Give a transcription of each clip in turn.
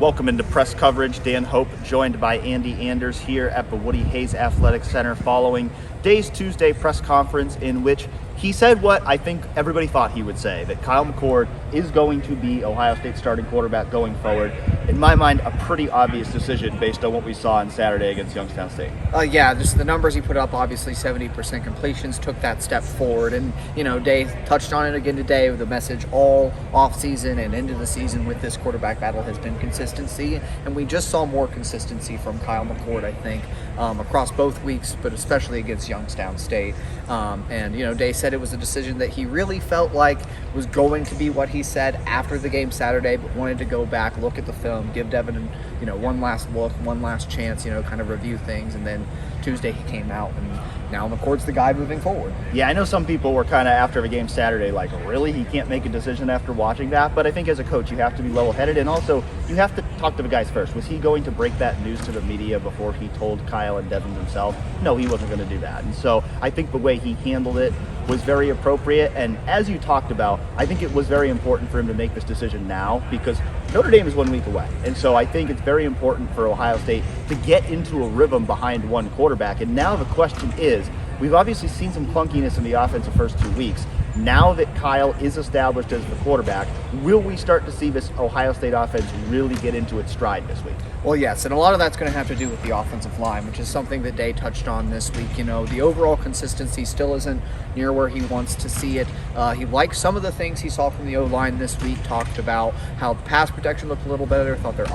Welcome into press coverage. Dan Hope joined by Andy Anders here at the Woody Hayes Athletic Center following Day's Tuesday press conference, in which he said what I think everybody thought he would say, that Kyle McCord is going to be Ohio State's starting quarterback going forward. In my mind, a pretty obvious decision based on what we saw on Saturday against Youngstown State. Yeah, just the numbers he put up, obviously 70% completions, took that step forward. And, Day touched on it again today with the message all offseason and into the season with this quarterback battle has been consistency. And we just saw more consistency from Kyle McCord, I think, across both weeks, but especially against Youngstown State. Day said it was a decision that he really felt like was going to be what he said after the game Saturday, but wanted to go back, look at the film, give Devin, one last look, one last chance, kind of review things. And then Tuesday he came out, and now McCord's the guy moving forward. Yeah, I know some people were kind of after the game Saturday like, really? He can't make a decision after watching that? But I think as a coach, you have to be level-headed, and also you have to talk to the guys first. Was he going to break that news to the media before he told Kyle and Devin himself? No, he wasn't going to do that. And so I think the way he handled it was very appropriate. And as you talked about, I think it was very important for him to make this decision now because Notre Dame is 1 week away. And so I think it's very important for Ohio State to get into a rhythm behind one quarterback. And now the question is, we've obviously seen some clunkiness in the offense the first 2 weeks. Now that Kyle is established as the quarterback, will we start to see this Ohio State offense really get into its stride this week? Well, yes, and a lot of that's going to have to do with the offensive line, which is something that Day touched on this week. The overall consistency still isn't near where he wants to see it. He liked some of the things he saw from the O-line this week, talked about how the pass protection looked a little better, thought their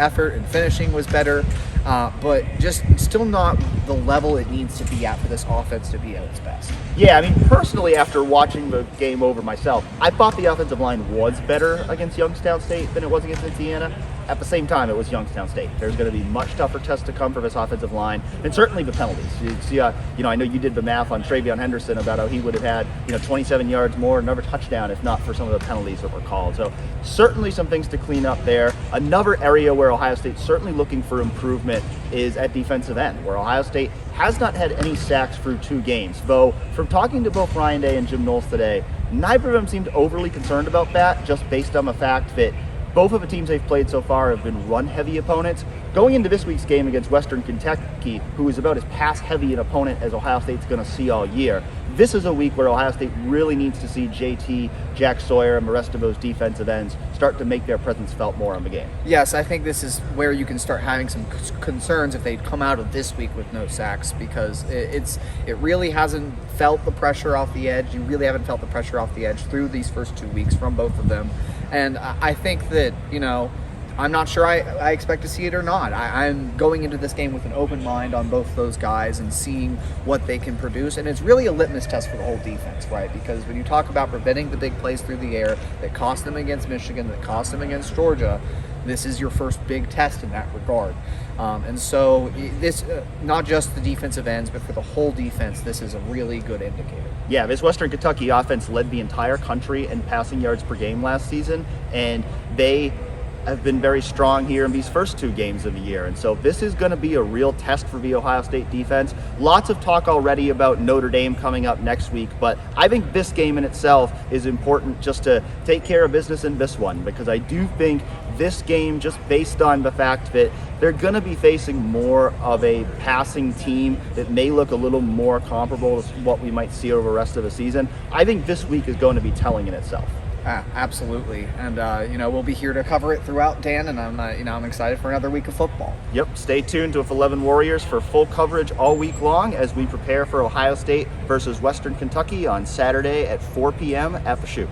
effort and finishing was better, but just still not the level it needs to be at for this offense to be at its best. Yeah, I mean, personally, after watching the game over myself, I thought the offensive line was better against Youngstown State than it was against Indiana. At the same time, it was Youngstown State. There's going to be much tougher tests to come for this offensive line, and certainly the penalties. You see, I know you did the math on Travion Henderson about how he would have had, 27 yards more, another touchdown, if not for some of the penalties that were called. So certainly some things to clean up there. Another area where Ohio State's certainly looking for improvement is at defensive end, where Ohio State has not had any sacks through 2 games. Though, from talking to both Ryan Day and Jim Knowles today, neither of them seemed overly concerned about that, just based on the fact that both of the teams they've played so far have been run-heavy opponents. Going into this week's game against Western Kentucky, who is about as pass-heavy an opponent as Ohio State's going to see all year, this is a week where Ohio State really needs to see JT, Jack Sawyer, and the rest of those defensive ends start to make their presence felt more on the game. Yes, I think this is where you can start having some concerns if they come out of this week with no sacks, because it really hasn't felt the pressure off the edge. You really haven't felt the pressure off the edge through these first 2 weeks from both of them. And I think that, I'm not sure I expect to see it or not. I'm going into this game with an open mind on both those guys and seeing what they can produce. And it's really a litmus test for the whole defense, right? Because when you talk about preventing the big plays through the air that cost them against Michigan, that cost them against Georgia, this is your first big test in that regard. And so this, not just the defensive ends, but for the whole defense, this is a really good indicator. Yeah, this Western Kentucky offense led the entire country in passing yards per game last season, and they have been very strong here in these first 2 games of the year. And so this is going to be a real test for the Ohio State defense. Lots of talk already about Notre Dame coming up next week, but I think this game in itself is important just to take care of business in this one, because I do think this game, just based on the fact that they're going to be facing more of a passing team that may look a little more comparable to what we might see over the rest of the season, I think this week is going to be telling in itself. Absolutely, and we'll be here to cover it throughout, Dan, and I'm excited for another week of football. Yep, stay tuned to 11 Warriors for full coverage all week long as we prepare for Ohio State versus Western Kentucky on Saturday at 4 p.m. at the Shoe.